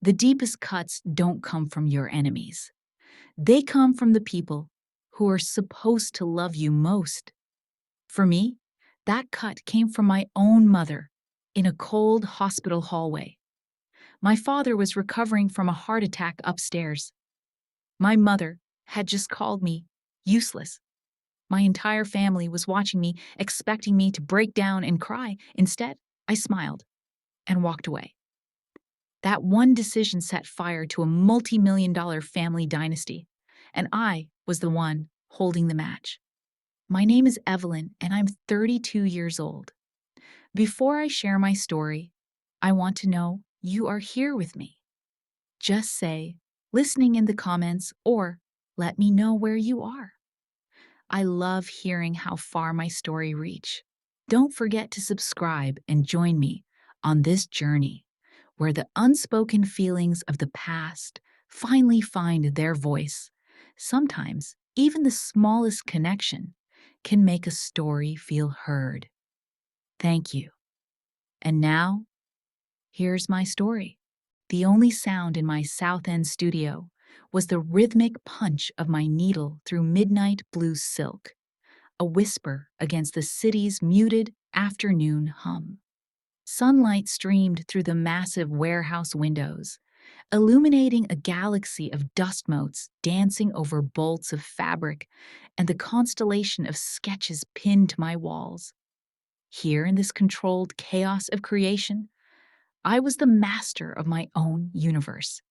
The deepest cuts don't come from your enemies. They come from the people who are supposed to love you most. For me, that cut came from my own mother in a cold hospital hallway. My father was recovering from a heart attack upstairs. My mother had just called me useless. My entire family was watching me, expecting me to break down and cry. Instead, I smiled and walked away. That one decision set fire to a multi-million-dollar family dynasty, and I was the one holding the match. My name is Evelyn, and I'm 32 years old. Before I share my story, I want to know you are here with me. Just say, listening in the comments, or let me know where you are. I love hearing how far my story reached. Don't forget to subscribe and join me on this journey where the unspoken feelings of the past finally find their voice. Sometimes, even the smallest connection can make a story feel heard. Thank you. And now, here's my story. The only sound in my South End studio was the rhythmic punch of my needle through midnight blue silk, a whisper against the city's muted afternoon hum. Sunlight streamed through the massive warehouse windows, illuminating a galaxy of dust motes dancing over bolts of fabric and the constellation of sketches pinned to my walls. Here in this controlled chaos of creation, I was the master of my own universe.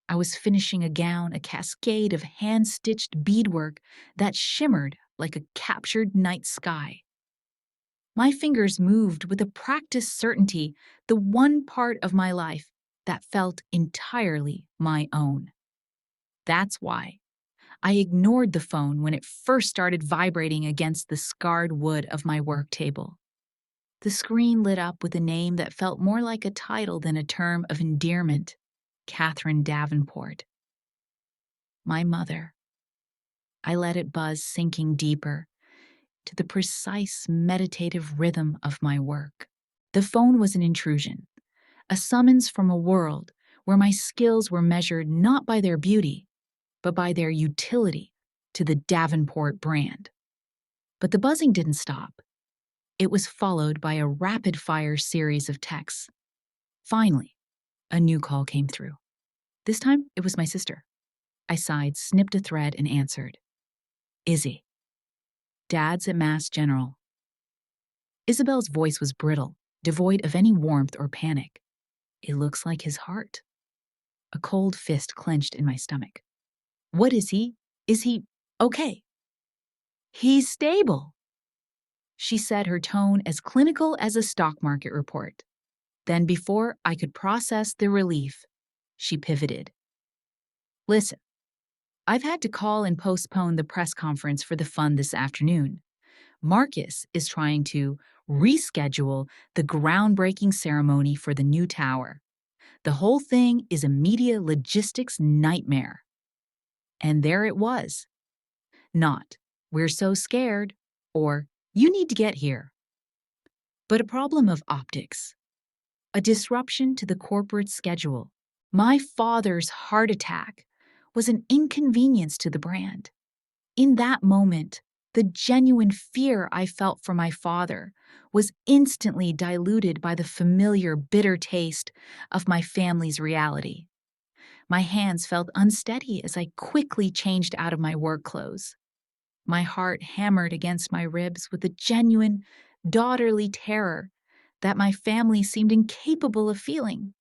I was finishing a gown, a cascade of hand-stitched beadwork that shimmered like a captured night sky. My fingers moved with a practiced certainty, the one part of my life that felt entirely my own. That's why I ignored the phone when it first started vibrating against the scarred wood of my work table. The screen lit up with a name that felt more like a title than a term of endearment: Catherine Davenport. My mother. I let it buzz, sinking deeper to the precise meditative rhythm of my work. The phone was an intrusion, a summons from a world where my skills were measured not by their beauty, but by their utility to the Davenport brand. But the buzzing didn't stop. It was followed by a rapid-fire series of texts. Finally, a new call came through. This time, it was my sister. I sighed, snipped a thread, and answered. Izzy. Dad's at Mass General. Isabel's voice was brittle, devoid of any warmth or panic. It looks like his heart. A cold fist clenched in my stomach. What is he? Is he okay? He's stable, she said, her tone as clinical as a stock market report. Then, before I could process the relief, she pivoted. Listen, I've had to call and postpone the press conference for the fund this afternoon. Marcus is trying to reschedule the groundbreaking ceremony for the new tower. The whole thing is a media logistics nightmare. And there it was. Not, we're so scared, or you need to get here, but a problem of optics. A disruption to the corporate schedule. My father's heart attack was an inconvenience to the brand. In that moment, the genuine fear I felt for my father was instantly diluted by the familiar bitter taste of my family's reality. My hands felt unsteady as I quickly changed out of my work clothes. My heart hammered against my ribs with a genuine, daughterly terror that my family seemed incapable of feeling.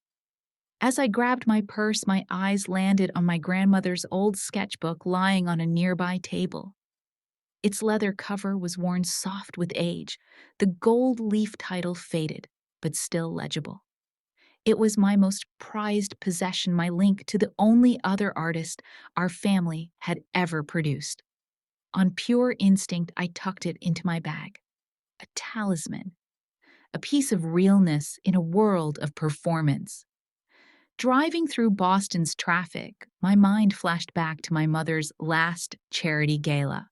As I grabbed my purse, my eyes landed on my grandmother's old sketchbook lying on a nearby table. Its leather cover was worn soft with age, the gold leaf title faded, but still legible. It was my most prized possession, my link to the only other artist our family had ever produced. On pure instinct, I tucked it into my bag. A talisman. A piece of realness in a world of performance. Driving through Boston's traffic, my mind flashed back to my mother's last charity gala.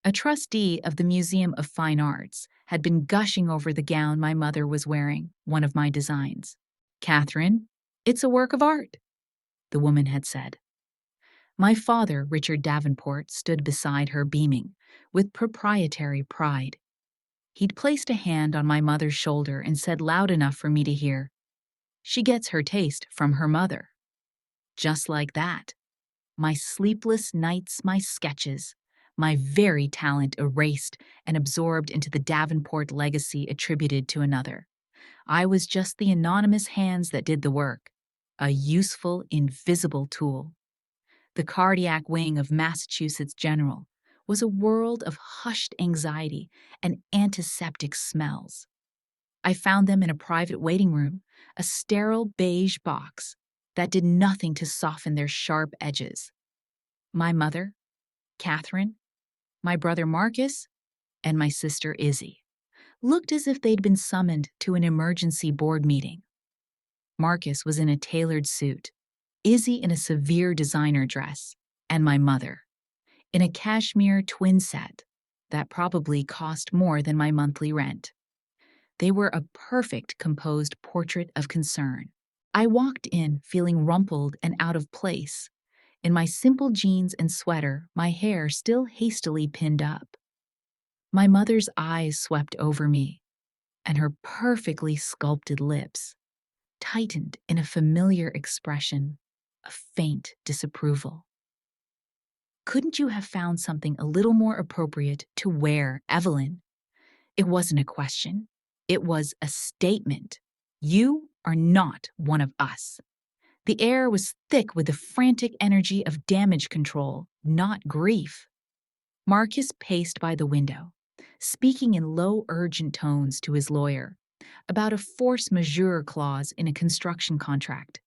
A trustee of the Museum of Fine Arts had been gushing over the gown my mother was wearing, one of my designs. Catherine, It's a work of art, the woman had said. My father, Richard Davenport, stood beside her beaming, with proprietary pride. He'd placed a hand on my mother's shoulder and said loud enough for me to hear, "She gets her taste from her mother." Just like that. My sleepless nights, my sketches, my very talent erased and absorbed into the Davenport legacy attributed to another. I was just the anonymous hands that did the work, a useful, invisible tool. The cardiac wing of Massachusetts General was a world of hushed anxiety and antiseptic smells. I found them in a private waiting room, a sterile beige box that did nothing to soften their sharp edges. My mother, Catherine, my brother Marcus, and my sister Izzy looked as if they'd been summoned to an emergency board meeting. Marcus was in a tailored suit, Izzy in a severe designer dress, and my mother in a cashmere twin set that probably cost more than my monthly rent. They were a perfect composed portrait of concern. I walked in feeling rumpled and out of place, in my simple jeans and sweater, my hair still hastily pinned up. My mother's eyes swept over me, and her perfectly sculpted lips tightened in a familiar expression of faint disapproval. Couldn't you have found something a little more appropriate to wear, Evelyn? It wasn't a question. It was a statement. You are not one of us. The air was thick with the frantic energy of damage control, not grief. Marcus paced by the window, speaking in low, urgent tones to his lawyer about a force majeure clause in a construction contract.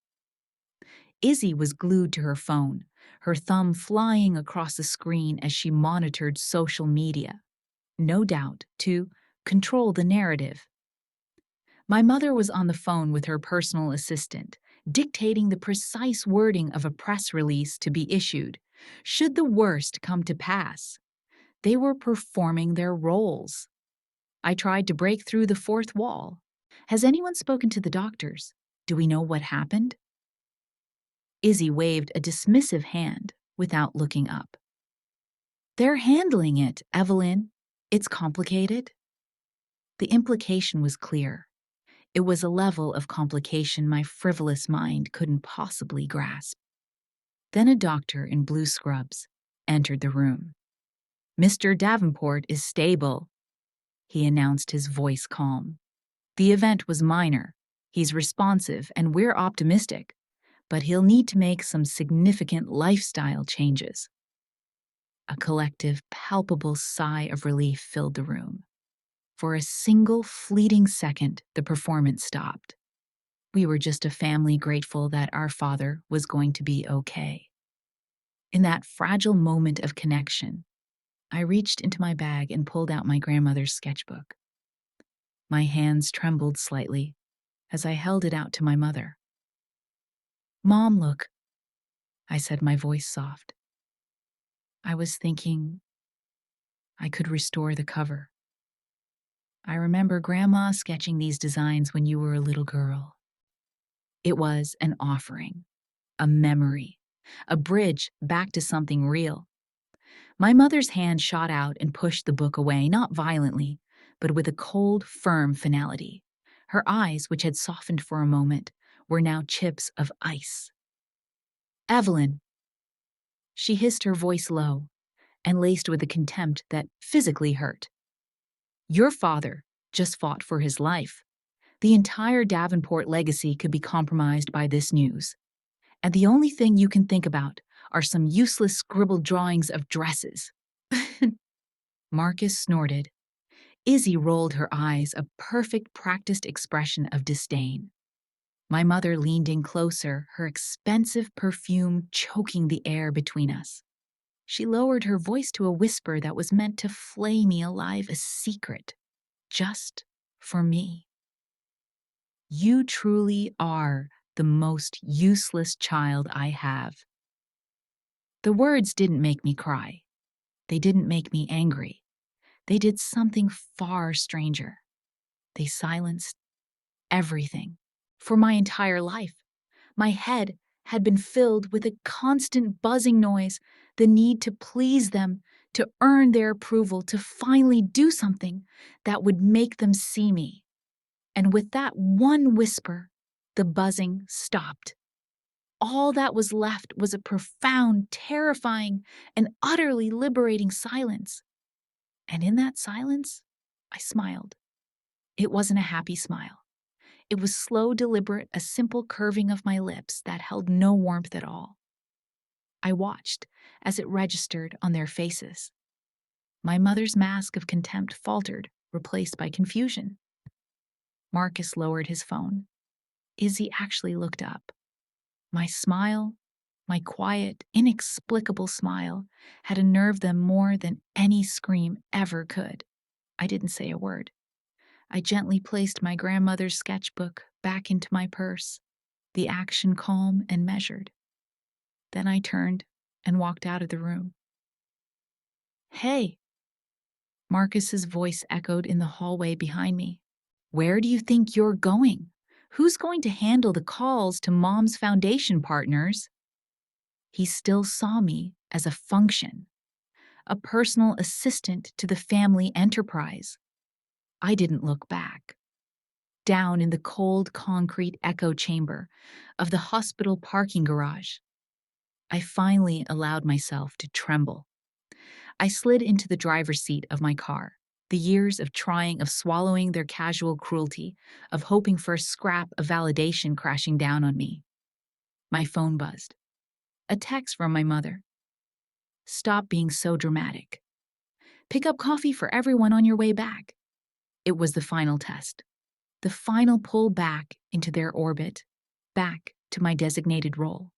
Izzy was glued to her phone, her thumb flying across the screen as she monitored social media, no doubt to control the narrative. My mother was on the phone with her personal assistant, dictating the precise wording of a press release to be issued, should the worst come to pass. They were performing their roles. I tried to break through the fourth wall. Has anyone spoken to the doctors? Do we know what happened? Izzy waved a dismissive hand without looking up. They're handling it, Evelyn. It's complicated. The implication was clear. It was a level of complication my frivolous mind couldn't possibly grasp. Then a doctor in blue scrubs entered the room. Mr. Davenport is stable, he announced, his voice calm. The event was minor. He's responsive and we're optimistic, but he'll need to make some significant lifestyle changes. A collective, palpable sigh of relief filled the room. For a single fleeting second, the performance stopped. We were just a family grateful that our father was going to be okay. In that fragile moment of connection, I reached into my bag and pulled out my grandmother's sketchbook. My hands trembled slightly as I held it out to my mother. "Mom, look," I said, my voice soft. I was thinking I could restore the cover. I remember Grandma sketching these designs when you were a little girl. It was an offering, a memory, a bridge back to something real. My mother's hand shot out and pushed the book away, not violently, but with a cold, firm finality. Her eyes, which had softened for a moment, were now chips of ice. "Evelyn," she hissed, her voice low and laced with a contempt that physically hurt. "Your father just fought for his life. The entire Davenport legacy could be compromised by this news. And the only thing you can think about are some useless scribbled drawings of dresses." Marcus snorted. Izzy rolled her eyes, a perfect practiced expression of disdain. My mother leaned in closer, her expensive perfume choking the air between us. She lowered her voice to a whisper that was meant to flay me alive, a secret, just for me. "You truly are the most useless child I have." The words didn't make me cry. They didn't make me angry. They did something far stranger. They silenced everything. For my entire life, My head had been filled with a constant buzzing noise, the need to please them, to earn their approval, to finally do something that would make them see me. And with that one whisper, the buzzing stopped. All that was left was a profound, terrifying, and utterly liberating silence. And in that silence, I smiled. It wasn't a happy smile. It was slow, deliberate, a simple curving of my lips that held no warmth at all. I watched as it registered on their faces. My mother's mask of contempt faltered, replaced by confusion. Marcus lowered his phone. Izzy actually looked up. My smile, my quiet, inexplicable smile, had unnerved them more than any scream ever could. I didn't say a word. I gently placed my grandmother's sketchbook back into my purse, the action calm and measured. Then I turned and walked out of the room. "Hey," Marcus's voice echoed in the hallway behind me. "Where do you think you're going? Who's going to handle the calls to Mom's foundation partners?" He still saw me as a function, a personal assistant to the family enterprise. I didn't look back. Down in the cold concrete echo chamber of the hospital parking garage, I finally allowed myself to tremble. I slid into the driver's seat of my car, the years of trying, of swallowing their casual cruelty, of hoping for a scrap of validation crashing down on me. My phone buzzed. A text from my mother. "Stop being so dramatic. Pick up coffee for everyone on your way back." It was the final test. The final pull back into their orbit, back to my designated role.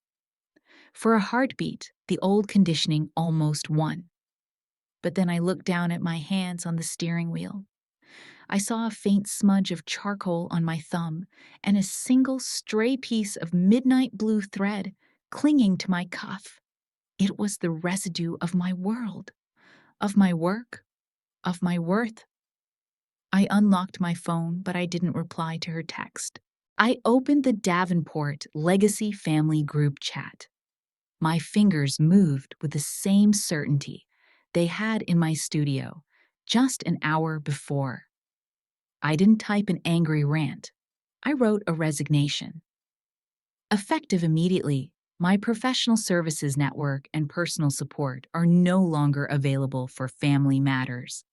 For a heartbeat, the old conditioning almost won. But then I looked down at my hands on the steering wheel. I saw a faint smudge of charcoal on my thumb and a single stray piece of midnight blue thread clinging to my cuff. It was the residue of my world, of my work, of my worth. I unlocked my phone, but I didn't reply to her text. I opened the Davenport Legacy Family Group chat. My fingers moved with the same certainty they had in my studio just an hour before. I didn't type an angry rant. I wrote a resignation. Effective immediately, my professional services network and personal support are no longer available for family matters.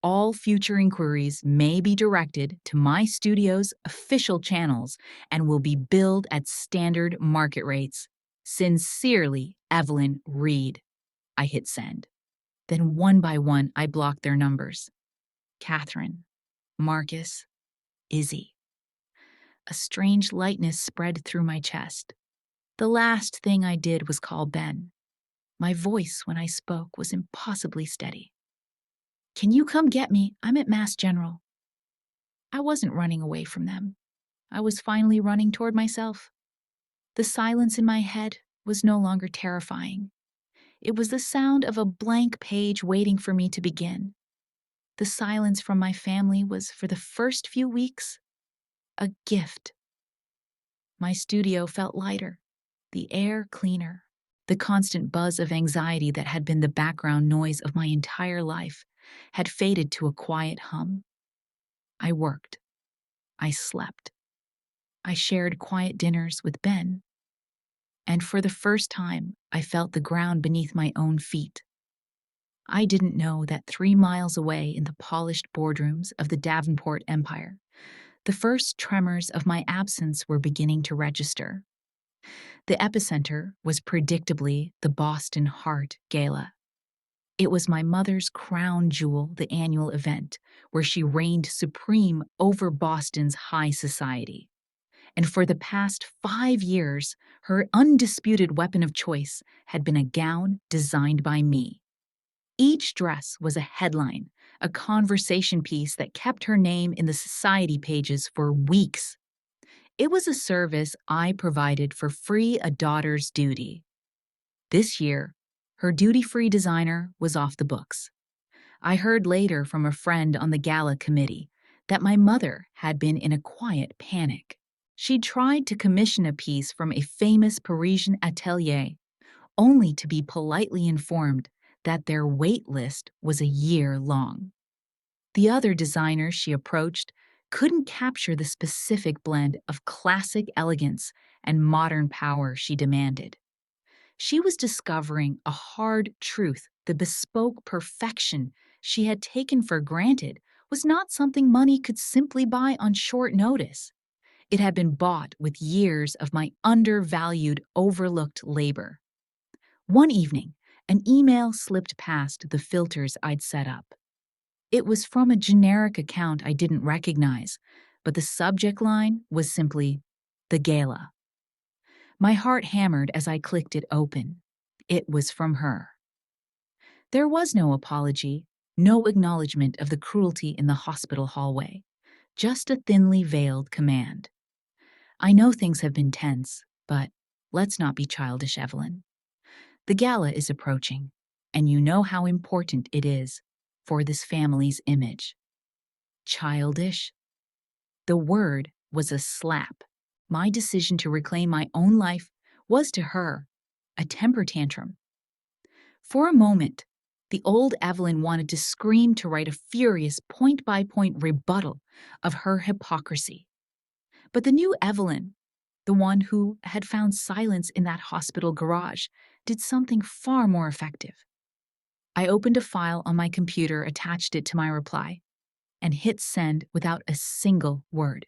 All future inquiries may be directed to my studio's official channels and will be billed at standard market rates. Sincerely, Evelyn Reed. I hit send. Then one by one, I blocked their numbers. Catherine, Marcus, Izzy. A strange lightness spread through my chest. The last thing I did was call Ben. My voice, when I spoke, was impossibly steady. "Can you come get me? I'm at Mass General." I wasn't running away from them. I was finally running toward myself. The silence in my head was no longer terrifying. It was the sound of a blank page waiting for me to begin. The silence from my family was, for the first few weeks, a gift. My studio felt lighter, the air cleaner. The constant buzz of anxiety that had been the background noise of my entire life had faded to a quiet hum. I worked. I slept. I shared quiet dinners with Ben. And for the first time, I felt the ground beneath my own feet. I didn't know that 3 miles away in the polished boardrooms of the Davenport Empire, the first tremors of my absence were beginning to register. The epicenter was predictably the Boston Heart Gala. It was my mother's crown jewel, the annual event, where she reigned supreme over Boston's high society. And for the past 5 years, her undisputed weapon of choice had been a gown designed by me. Each dress was a headline, a conversation piece that kept her name in the society pages for weeks. It was a service I provided for free, a daughter's duty. This year, her duty-free designer was off the books. I heard later from a friend on the gala committee that my mother had been in a quiet panic. She tried to commission a piece from a famous Parisian atelier, only to be politely informed that their wait list was a year long. The other designers she approached couldn't capture the specific blend of classic elegance and modern power she demanded. She was discovering a hard truth: the bespoke perfection she had taken for granted was not something money could simply buy on short notice. It had been bought with years of my undervalued, overlooked labor. One evening, an email slipped past the filters I'd set up. It was from a generic account I didn't recognize, but the subject line was simply, "The Gala." My heart hammered as I clicked it open. It was from her. There was no apology, no acknowledgement of the cruelty in the hospital hallway, just a thinly veiled command. "I know things have been tense, but let's not be childish, Evelyn. The gala is approaching, and you know how important it is for this family's image." Childish? The word was a slap. My decision to reclaim my own life was to her a temper tantrum. For a moment, the old Evelyn wanted to scream, to write a furious point-by-point rebuttal of her hypocrisy. But the new Evelyn, the one who had found silence in that hospital garage, did something far more effective. I opened a file on my computer, attached it to my reply, and hit send without a single word.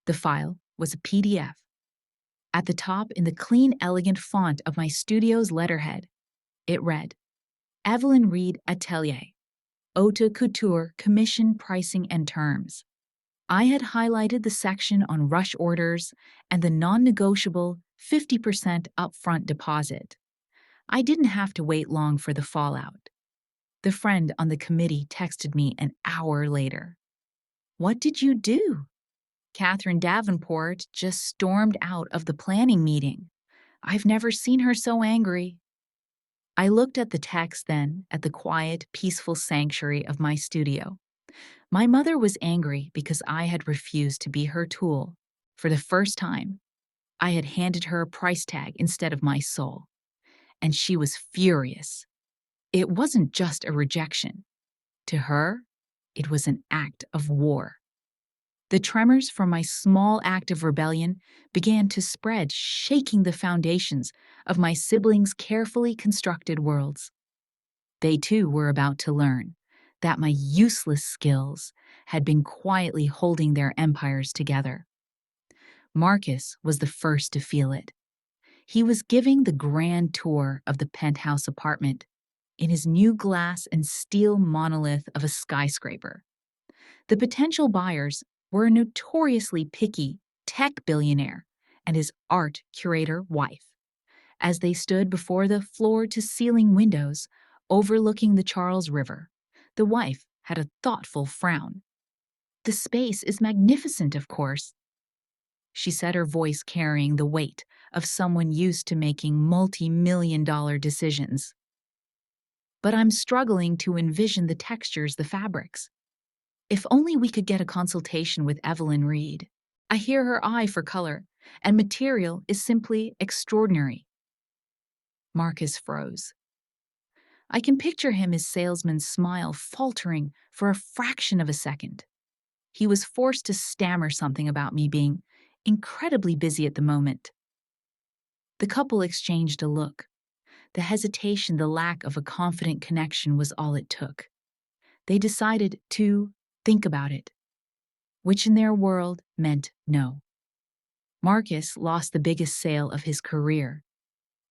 The file was a PDF. At the top, in the clean, elegant font of my studio's letterhead, it read, "Evelyn Reed Atelier, Haute Couture, Commission, Pricing and Terms." I had highlighted the section on rush orders and the non-negotiable 50% upfront deposit. I didn't have to wait long for the fallout. The friend on the committee texted me an hour later. "What did you do?" Catherine Davenport just stormed out of the planning meeting. I've never seen her so angry. I looked at the text, then at the quiet, peaceful sanctuary of my studio. My mother was angry because I had refused to be her tool. For the first time, I had handed her a price tag instead of my soul. And she was furious. It wasn't just a rejection. To her, it was an act of war. The tremors from my small act of rebellion began to spread, shaking the foundations of my siblings' carefully constructed worlds. They too were about to learn that my useless skills had been quietly holding their empires together. Marcus was the first to feel it. He was giving the grand tour of the penthouse apartment in his new glass and steel monolith of a skyscraper. The potential buyers were a notoriously picky tech billionaire and his art curator wife. As they stood before the floor-to-ceiling windows overlooking the Charles River, the wife had a thoughtful frown. "The space is magnificent, of course," she said, her voice carrying the weight of someone used to making multi-million-dollar decisions. "But I'm struggling to envision the textures, the fabrics. If only we could get a consultation with Evelyn Reed. I hear her eye for color and material is simply extraordinary." Marcus froze. I can picture him, his salesman's smile faltering for a fraction of a second. He was forced to stammer something about me being incredibly busy at the moment. The couple exchanged a look. The hesitation, the lack of a confident connection was all it took. They decided to think about it, which in their world meant no. Marcus lost the biggest sale of his career.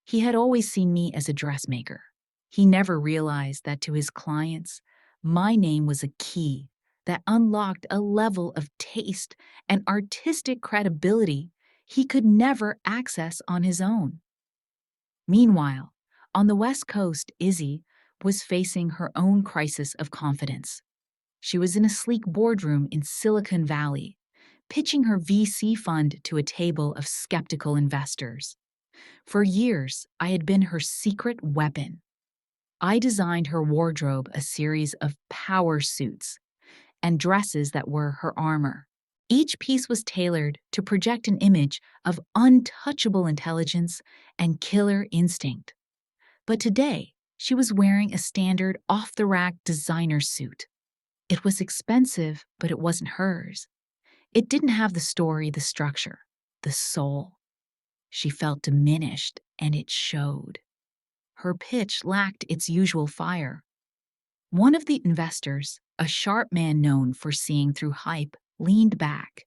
He had always seen me as a dressmaker. He never realized that to his clients, my name was a key that unlocked a level of taste and artistic credibility he could never access on his own. Meanwhile, on the West Coast, Izzy was facing her own crisis of confidence. She was in a sleek boardroom in Silicon Valley, pitching her VC fund to a table of skeptical investors. For years, I had been her secret weapon. I designed her wardrobe, a series of power suits and dresses that were her armor. Each piece was tailored to project an image of untouchable intelligence and killer instinct. But today, she was wearing a standard off-the-rack designer suit. It was expensive, but it wasn't hers. It didn't have the story, the structure, the soul. She felt diminished, and it showed. Her pitch lacked its usual fire. One of the investors, a sharp man known for seeing through hype, leaned back.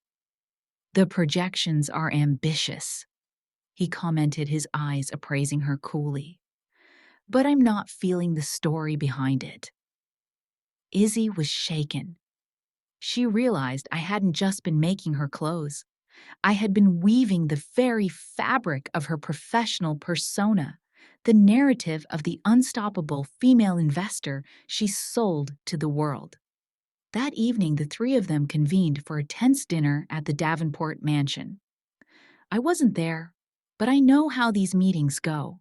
"The projections are ambitious," he commented, his eyes appraising her coolly. "But I'm not feeling the story behind it." Izzy was shaken. She realized I hadn't just been making her clothes. I had been weaving the very fabric of her professional persona, the narrative of the unstoppable female investor she sold to the world. That evening, the three of them convened for a tense dinner at the Davenport mansion. I wasn't there, but I know how these meetings go.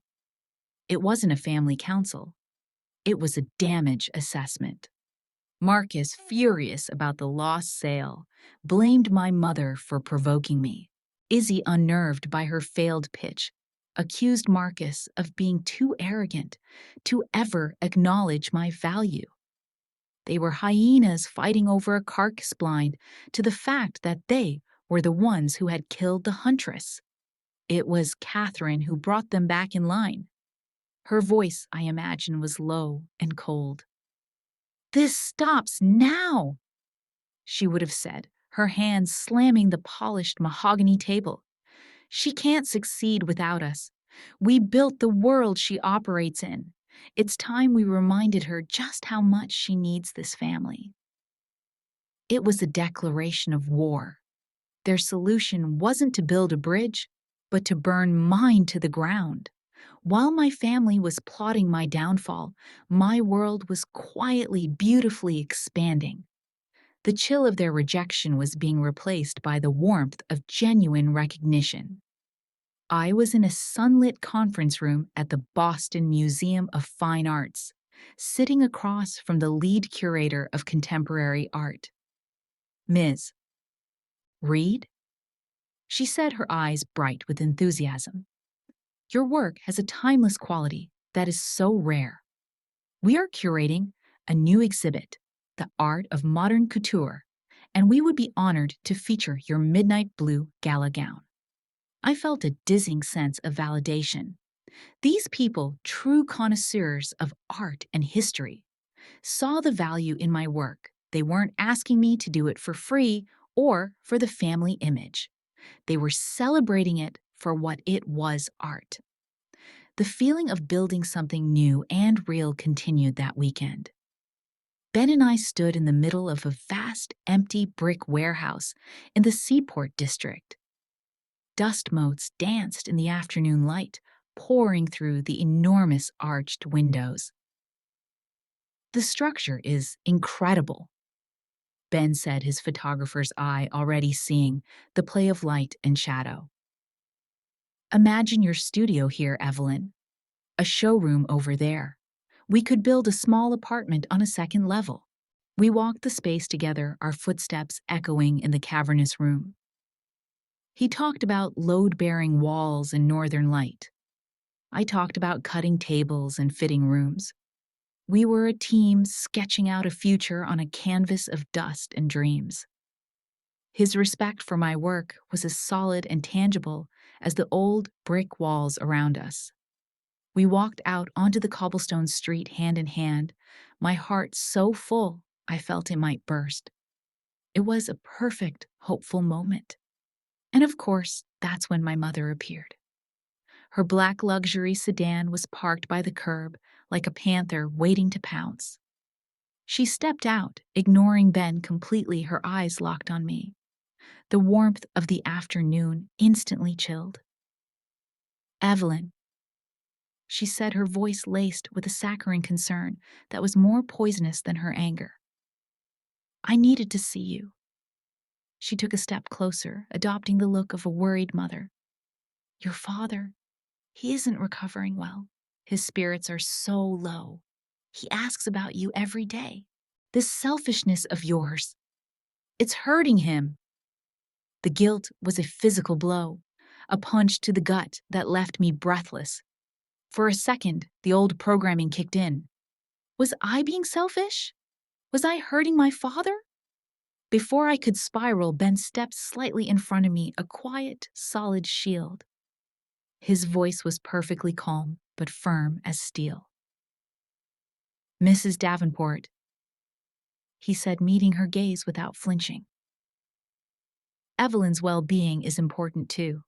It wasn't a family council. It was a damage assessment. Marcus, furious about the lost sale, blamed my mother for provoking me. Izzy, unnerved by her failed pitch, accused Marcus of being too arrogant to ever acknowledge my value. They were hyenas fighting over a carcass blind to the fact that they were the ones who had killed the huntress. It was Catherine who brought them back in line. Her voice, I imagine, was low and cold. "This stops now," she would have said, her hands slamming the polished mahogany table. "She can't succeed without us. We built the world she operates in. It's time we reminded her just how much she needs this family." It was a declaration of war. Their solution wasn't to build a bridge, but to burn mine to the ground. While my family was plotting my downfall, my world was quietly, beautifully expanding. The chill of their rejection was being replaced by the warmth of genuine recognition. I was in a sunlit conference room at the Boston Museum of Fine Arts, sitting across from the lead curator of contemporary art. "Ms. Reed?" she said, her eyes bright with enthusiasm. "Your work has a timeless quality that is so rare. We are curating a new exhibit, The Art of Modern Couture, and we would be honored to feature your midnight blue gala gown." I felt a dizzying sense of validation. These people, true connoisseurs of art and history, saw the value in my work. They weren't asking me to do it for free or for the family image. They were celebrating it for what it was: art. The feeling of building something new and real continued that weekend. Ben and I stood in the middle of a vast, empty brick warehouse in the Seaport district. Dust motes danced in the afternoon light, pouring through the enormous arched windows. "The structure is incredible," Ben said, his photographer's eye already seeing the play of light and shadow. "Imagine your studio here, Evelyn. A showroom over there. We could build a small apartment on a second level." We walked the space together, our footsteps echoing in the cavernous room. He talked about load-bearing walls and northern light. I talked about cutting tables and fitting rooms. We were a team sketching out a future on a canvas of dust and dreams. His respect for my work was as solid and tangible as the old brick walls around us. We walked out onto the cobblestone street hand in hand, my heart so full I felt it might burst. It was a perfect, hopeful moment. And of course, that's when my mother appeared. Her black luxury sedan was parked by the curb like a panther waiting to pounce. She stepped out, ignoring Ben completely, her eyes locked on me. The warmth of the afternoon instantly chilled. "Evelyn," she said, her voice laced with a saccharine concern that was more poisonous than her anger. "I needed to see you." She took a step closer, adopting the look of a worried mother. "Your father, he isn't recovering well. His spirits are so low. He asks about you every day. This selfishness of yours, it's hurting him." The guilt was a physical blow, a punch to the gut that left me breathless. For a second, the old programming kicked in. Was I being selfish? Was I hurting my father? Before I could spiral, Ben stepped slightly in front of me, a quiet, solid shield. His voice was perfectly calm, but firm as steel. "Mrs. Davenport," he said, meeting her gaze without flinching. "Evelyn's well-being is important too.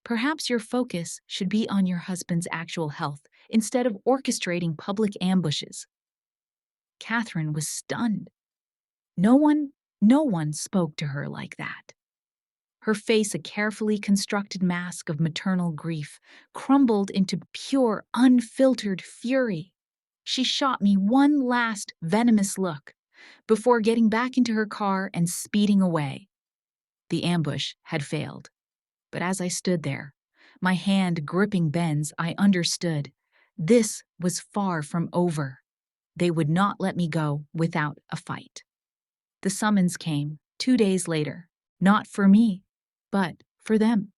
Perhaps your focus should be on your husband's actual health instead of orchestrating public ambushes." Catherine was stunned. No one spoke to her like that. Her face, a carefully constructed mask of maternal grief, crumbled into pure, unfiltered fury. She shot me one last venomous look before getting back into her car and speeding away. The ambush had failed. But as I stood there, my hand gripping Ben's, I understood. This was far from over. They would not let me go without a fight. The summons came 2 days later, not for me, but for them.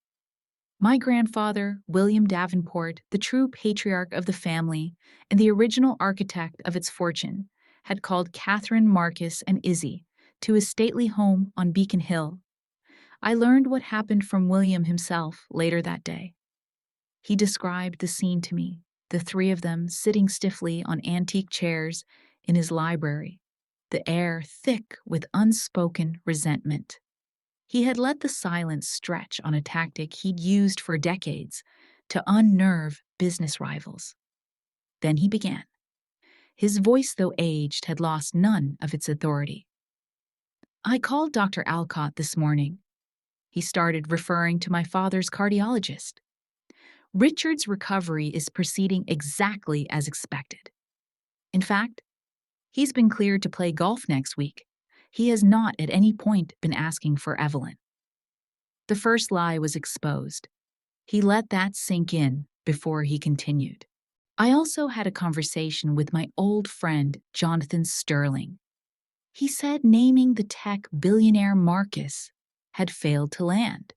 My grandfather, William Davenport, the true patriarch of the family and the original architect of its fortune, had called Catherine, Marcus, and Izzy to his stately home on Beacon Hill. I learned what happened from William himself later that day. He described the scene to me, the three of them sitting stiffly on antique chairs in his library, the air thick with unspoken resentment. He had let the silence stretch on a tactic he'd used for decades to unnerve business rivals. Then he began. His voice, though aged, had lost none of its authority. "I called Dr. Alcott this morning." He started, referring to my father's cardiologist. "Richard's recovery is proceeding exactly as expected. In fact, he's been cleared to play golf next week. He has not at any point been asking for Evelyn." The first lie was exposed. He let that sink in before he continued. "I also had a conversation with my old friend, Jonathan Sterling. He said naming the tech billionaire Marcus had failed to land.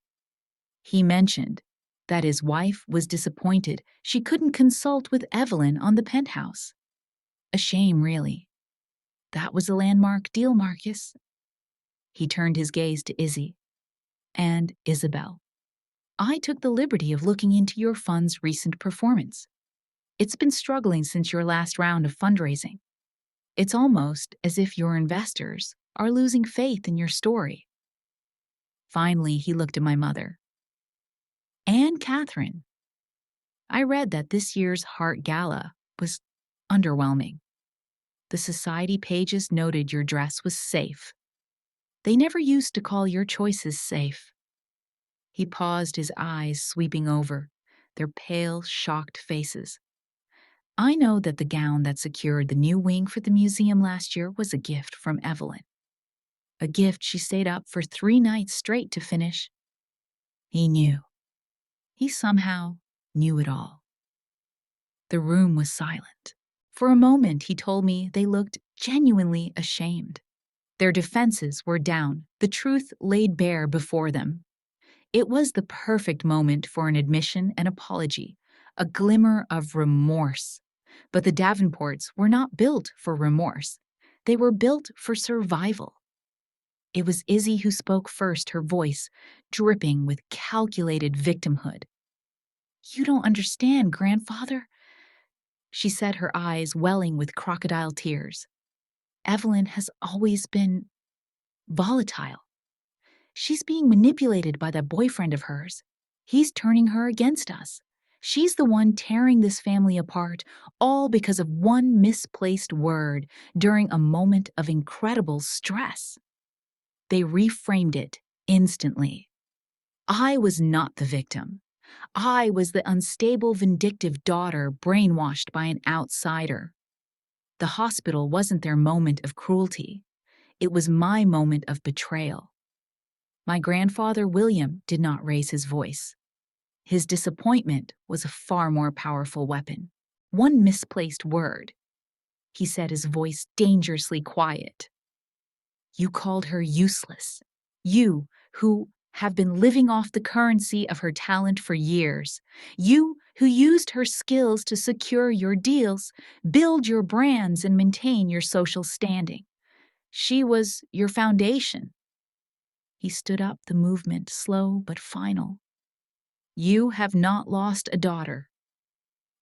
He mentioned that his wife was disappointed she couldn't consult with Evelyn on the penthouse. A shame, really. That was a landmark deal, Marcus." He turned his gaze to Izzy. "And Isabel, I took the liberty of looking into your fund's recent performance. It's been struggling since your last round of fundraising. It's almost as if your investors are losing faith in your story." Finally, he looked at my mother. "And Catherine, I read that this year's Heart Gala was underwhelming. The society pages noted your dress was safe. They never used to call your choices safe." He paused, his eyes sweeping over their pale, shocked faces. "I know that the gown that secured the new wing for the museum last year was a gift from Evelyn. A gift she stayed up for 3 nights straight to finish." He knew. He somehow knew it all. The room was silent. For a moment, he told me they looked genuinely ashamed. Their defenses were down, the truth laid bare before them. It was the perfect moment for an admission and apology, a glimmer of remorse. But the Davenports were not built for remorse. They were built for survival. It was Izzy who spoke first, her voice dripping with calculated victimhood. "You don't understand, grandfather," she said, her eyes welling with crocodile tears. "Evelyn has always been volatile. She's being manipulated by that boyfriend of hers. He's turning her against us. She's the one tearing this family apart, all because of one misplaced word during a moment of incredible stress." They reframed it instantly. I was not the victim. I was the unstable, vindictive daughter brainwashed by an outsider. The hospital wasn't their moment of cruelty. It was my moment of betrayal. My grandfather, William, did not raise his voice. His disappointment was a far more powerful weapon. One misplaced word. He said, his voice dangerously quiet. "You called her useless. You, who have been living off the currency of her talent for years. You, who used her skills to secure your deals, build your brands, and maintain your social standing. She was your foundation. He stood up, the movement slow but final. You have not lost a daughter,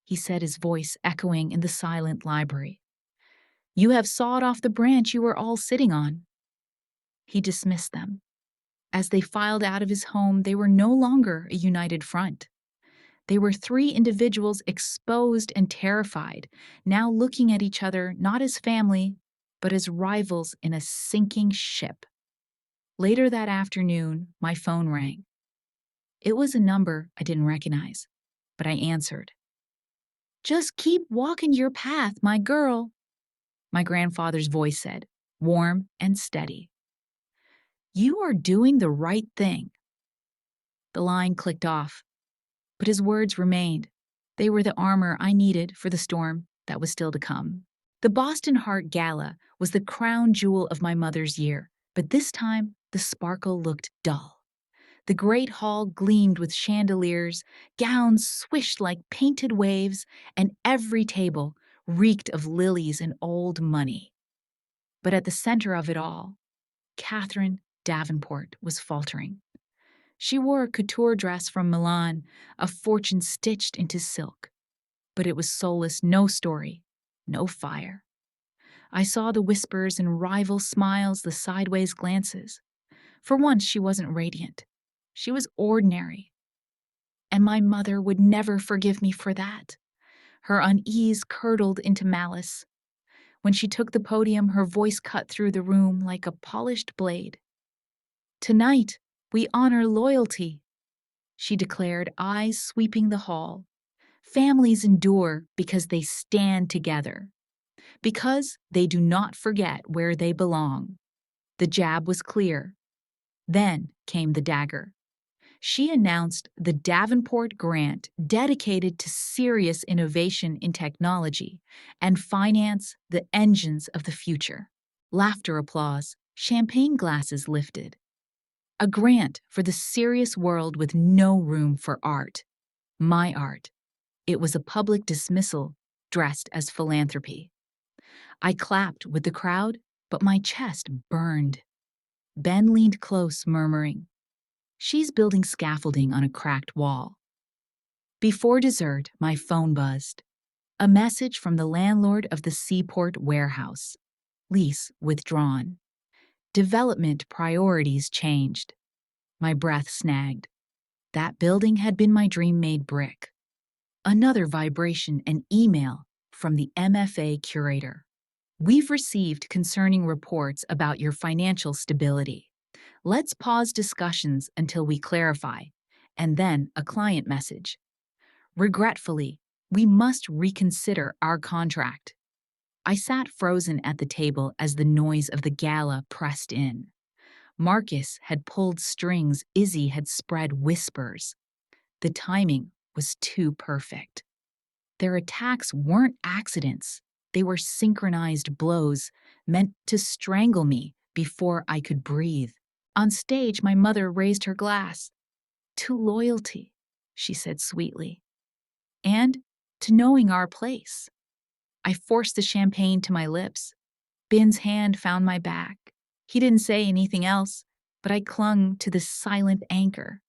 he said, his voice echoing in the silent library. You have sawed off the branch you were all sitting on. He dismissed them. As they filed out of his home, they were no longer a united front. They were three individuals exposed and terrified, now looking at each other not as family, but as rivals in a sinking ship. Later that afternoon, my phone rang. It was a number I didn't recognize, but I answered. Just keep walking your path, my girl, my grandfather's voice said, warm and steady. You are doing the right thing. The line clicked off, but his words remained. They were the armor I needed for the storm that was still to come. The Boston Heart Gala was the crown jewel of my mother's year, but this time the sparkle looked dull. The great hall gleamed with chandeliers, gowns swished like painted waves, and every table reeked of lilies and old money. But at the center of it all, Catherine Davenport was faltering. She wore a couture dress from Milan, a fortune stitched into silk. But it was soulless, no story, no fire. I saw the whispers and rival smiles, the sideways glances. For once, she wasn't radiant. She was ordinary. And my mother would never forgive me for that. Her unease curdled into malice. When she took the podium, her voice cut through the room like a polished blade. Tonight, we honor loyalty, she declared, eyes sweeping the hall. Families endure because they stand together, because they do not forget where they belong. The jab was clear. Then came the dagger. She announced the Davenport Grant, dedicated to serious innovation in technology and finance the engines of the future. Laughter, applause, champagne glasses lifted. A grant for the serious world with no room for art. My art. It was a public dismissal dressed as philanthropy. I clapped with the crowd, but my chest burned. Ben leaned close, murmuring, She's building scaffolding on a cracked wall. Before dessert, my phone buzzed. A message from the landlord of the Seaport warehouse. Lease withdrawn. Development priorities changed. My breath snagged. That building had been my dream made brick. Another vibration, an email from the MFA curator. We've received concerning reports about your financial stability. Let's pause discussions until we clarify. And then a client message. Regretfully, we must reconsider our contract. I sat frozen at the table as the noise of the gala pressed in. Marcus had pulled strings, Izzy had spread whispers. The timing was too perfect. Their attacks weren't accidents. They were synchronized blows meant to strangle me before I could breathe. On stage, my mother raised her glass. To loyalty, she said sweetly, and to knowing our place. I forced the champagne to my lips. Ben's hand found my back. He didn't say anything else, but I clung to the silent anchor.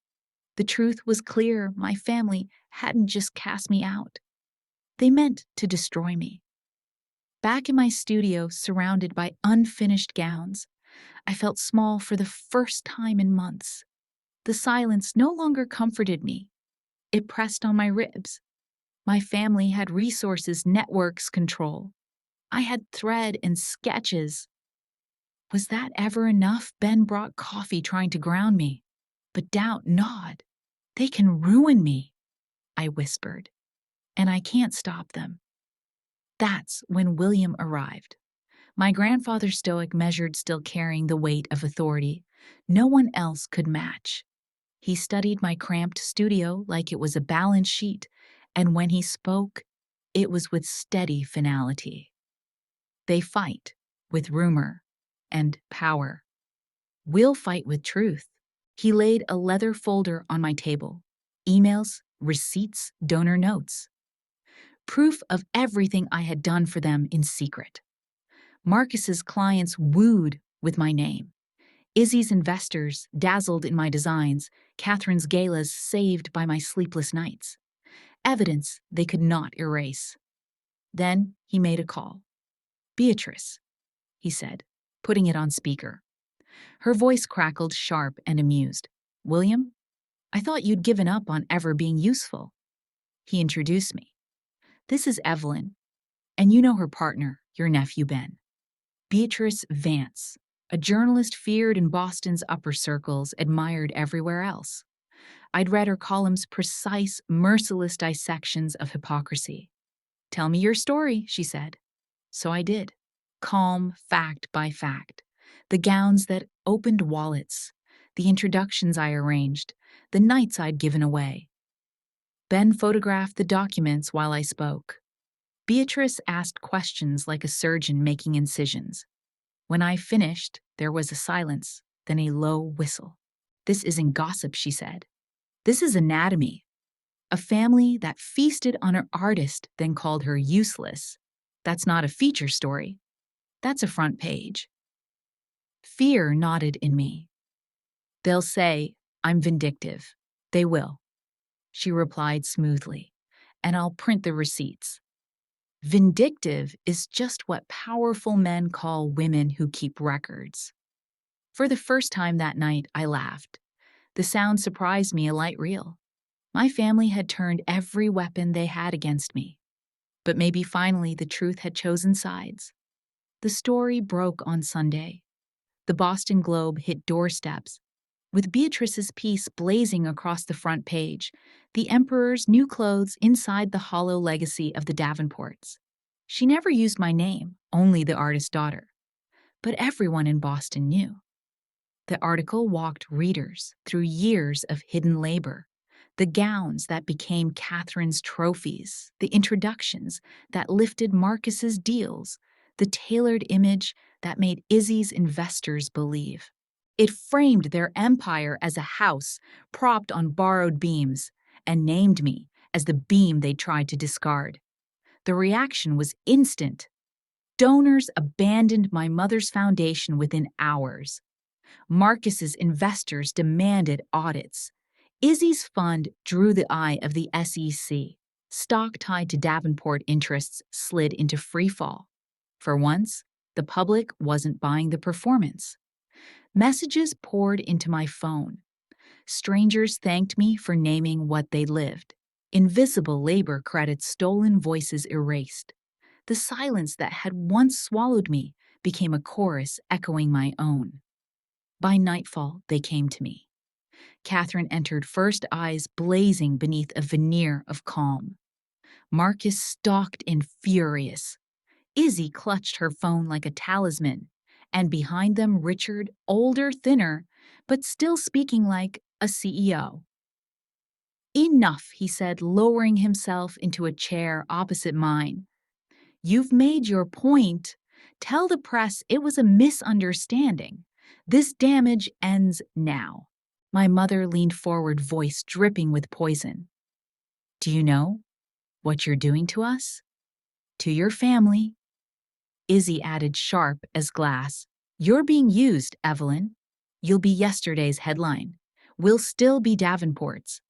The truth was clear. My family hadn't just cast me out. They meant to destroy me. Back in my studio, surrounded by unfinished gowns, I felt small for the first time in months. The silence no longer comforted me. It pressed on my ribs. My family had resources, networks, control. I had thread and sketches. Was that ever enough? Ben brought coffee, trying to ground me. But doubt gnawed. They can ruin me, I whispered, and I can't stop them. That's when William arrived. My grandfather, stoic, measured, still carrying the weight of authority no one else could match. He studied my cramped studio like it was a balance sheet, and when he spoke, it was with steady finality. They fight with rumor and power. We'll fight with truth He laid a leather folder on my table. Emails, receipts, donor notes. Proof of everything I had done for them in secret. Marcus's clients wooed with my name. Izzy's investors dazzled in my designs. Catherine's galas saved by my sleepless nights. Evidence they could not erase. Then he made a call. "Beatrice," he said, putting it on speaker. Her voice crackled sharp and amused. "William, I thought you'd given up on ever being useful." He introduced me. "This is Evelyn, and you know her partner, your nephew Ben." Beatrice Vance, a journalist feared in Boston's upper circles, admired everywhere else. I'd read her column's precise, merciless dissections of hypocrisy. "Tell me your story," she said. So I did. Calm, fact by fact. The gowns that opened wallets, the introductions I arranged, the nights I'd given away. Ben photographed the documents while I spoke. Beatrice asked questions like a surgeon making incisions. When I finished, there was a silence, then a low whistle. "This isn't gossip," she said. "This is anatomy. A family that feasted on her artist, then called her useless. That's not a feature story. That's a front page." Fear nodded in me. "They'll say I'm vindictive. They will," she replied smoothly, "and I'll print the receipts." Vindictive is just what powerful men call women who keep records. For the first time that night, I laughed. The sound surprised me a light reel. My family had turned every weapon they had against me. But maybe finally the truth had chosen sides. The story broke on Sunday. The Boston Globe hit doorsteps, with Beatrice's piece blazing across the front page, the Emperor's new clothes inside the hollow legacy of the Davenports. She never used my name, only the artist's daughter. But everyone in Boston knew. The article walked readers through years of hidden labor, the gowns that became Catherine's trophies, the introductions that lifted Marcus's deals, the tailored image that made Izzy's investors believe. It framed their empire as a house propped on borrowed beams and named me as the beam they tried to discard. The reaction was instant. Donors abandoned my mother's foundation within hours. Marcus's investors demanded audits. Izzy's fund drew the eye of the SEC. Stock tied to Davenport interests slid into freefall. For once, the public wasn't buying the performance. Messages poured into my phone. Strangers thanked me for naming what they lived. Invisible labor credits, stolen voices erased. The silence that had once swallowed me became a chorus echoing my own. By nightfall, they came to me. Catherine entered first, eyes blazing beneath a veneer of calm. Marcus stalked in furious. Izzy clutched her phone like a talisman, and behind them Richard, older, thinner, but still speaking like a CEO. "Enough," he said, lowering himself into a chair opposite mine. "You've made your point. Tell the press it was a misunderstanding. This damage ends now." My mother leaned forward, voice dripping with poison. "Do you know what you're doing to us? To your family?" Izzy added, sharp as glass. "You're being used, Evelyn. You'll be yesterday's headline. We'll still be Davenports."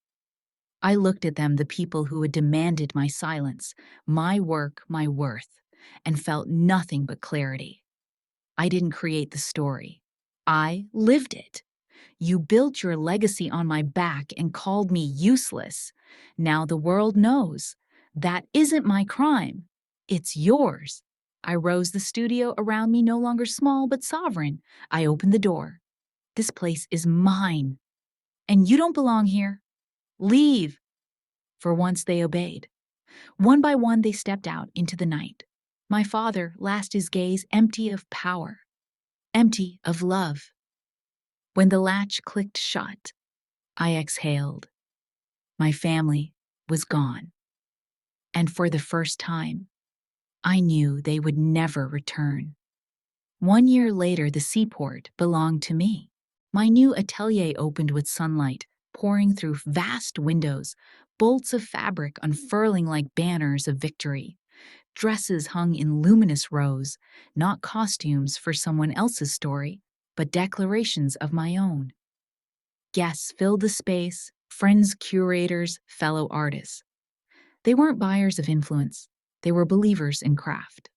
I looked at them, the people who had demanded my silence, my work, my worth, and felt nothing but clarity. I didn't create the story. I lived it. You built your legacy on my back and called me useless. Now the world knows. That isn't my crime. It's yours. I rose, the studio around me no longer small but sovereign. I opened the door. "This place is mine. And you don't belong here. Leave." For once they obeyed. One by one they stepped out into the night. My father last, his gaze empty of power, empty of love. When the latch clicked shut, I exhaled. My family was gone. And for the first time, I knew they would never return. 1 year later, the seaport belonged to me. My new atelier opened with sunlight pouring through vast windows, bolts of fabric unfurling like banners of victory. Dresses hung in luminous rows, not costumes for someone else's story, but declarations of my own. Guests filled the space, friends, curators, fellow artists. They weren't buyers of influence, they were believers in craft.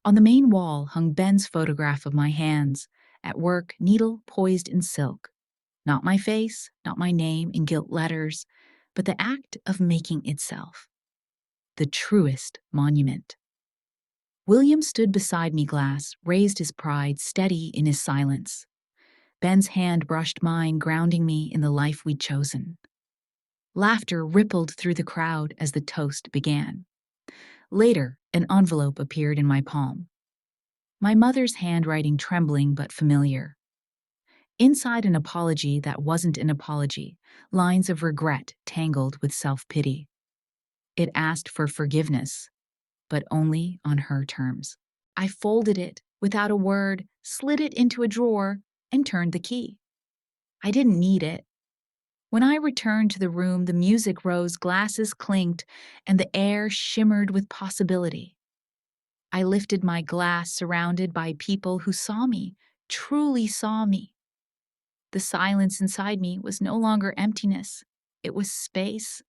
On the main wall hung Ben's photograph of my hands, at work, needle poised in silk. Not my face, not my name in gilt letters, but the act of making itself. The truest monument. William stood beside me, glass, raised his pride, steady in his silence. Ben's hand brushed mine, grounding me in the life we'd chosen. Laughter rippled through the crowd as the toast began. Later, an envelope appeared in my palm. My mother's handwriting trembling but familiar. Inside an apology that wasn't an apology, lines of regret tangled with self-pity. It asked for forgiveness, but only on her terms. I folded it without a word, slid it into a drawer, and turned the key. I didn't need it. When I returned to the room, the music rose, glasses clinked, and the air shimmered with possibility. I lifted my glass, surrounded by people who saw me, truly saw me. The silence inside me was no longer emptiness. It was space.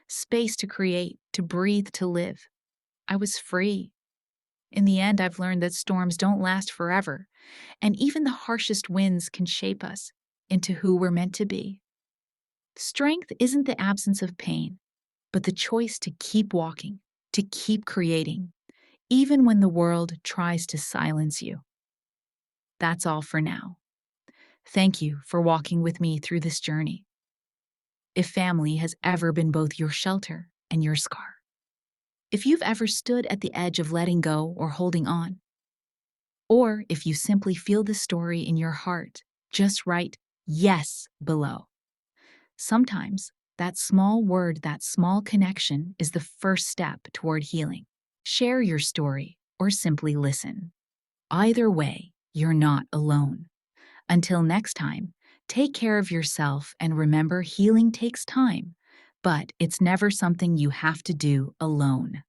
Space to create, to breathe, to live. I was free. In the end, I've learned that storms don't last forever, and even the harshest winds can shape us into who we're meant to be. Strength isn't the absence of pain, but the choice to keep walking, to keep creating, even when the world tries to silence you. That's all for now. Thank you for walking with me through this journey. If family has ever been both your shelter and your scar, if you've ever stood at the edge of letting go or holding on, or if you simply feel the story in your heart, just write yes below. Sometimes that small word, that small connection is the first step toward healing. Share your story or simply listen. Either way, you're not alone. Until next time, take care of yourself and remember healing takes time, but it's never something you have to do alone.